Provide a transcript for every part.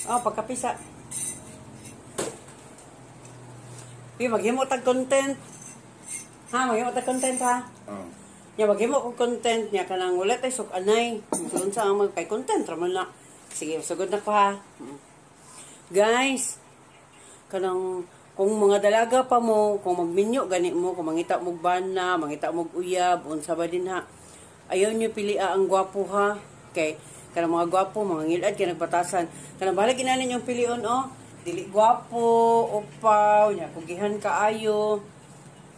Oh, pagkapisa. Maghimo tag content. Ha, maghimo tag content ha. Nya maghimo ko content niya kanang wala tay sok anay. Sunod sa ang magkay content raman na. Sige, sugod na ko ha. Guys, kanang kung mga dalaga pa mo, kung magminyo gani mo, kung mangita mo bana, mangita mo uyab, unsa ba din ha. Ayaw niyo pilia ang gwapo ha. Okay, kanang mga gwapo, mga ngilad kay nagbatasan. Kanang balag inanin yung pilion oh. Dili gwapo, upaw, nya kugihan kaayo.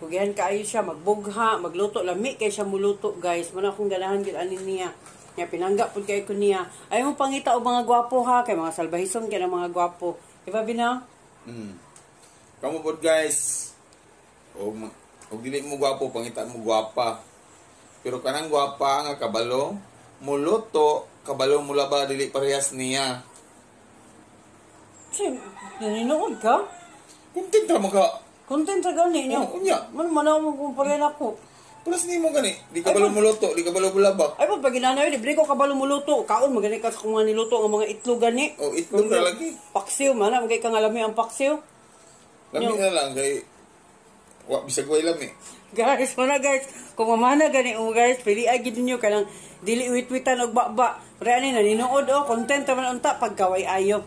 Kugihan kaayo siya magbugha, magluto lami kay siya muluto, guys. Man akong ganahan gid ani niya. Nya pinangga pud kay ko niya. Ay mo pangita og mga gwapo ha, kay mga salbahison kay mga gwapo. Diba binaw? Kamu pod guys. Og dili mo gwapo, pangita mo gwapa. Pero kanang gwapa nga kabalo, muluto, kabalo mula ba dili parehas niya. Naninood ka? Content ra mo ka. Content sa gani niya. Unya. Man manaw mo kung pareha ako. Plus ni mo gani, di kabalo muluto, di kabalo bulaba. Ay pag ginanaw di ko kabalo muluto. Kaon magani ka sa kung mga niluto ang mga itlog gani. Oh, itlog ra lagi. Paksiw man, magay ka nga lami ang paksiw. Lami na lang kay wa bisag way lami. Guys, mana guys, kung mamana gani mo guys, pili agid ninyo kanang dili wit-witan og baba. Pero ani naninood oh, content man unta pagkaway ayo.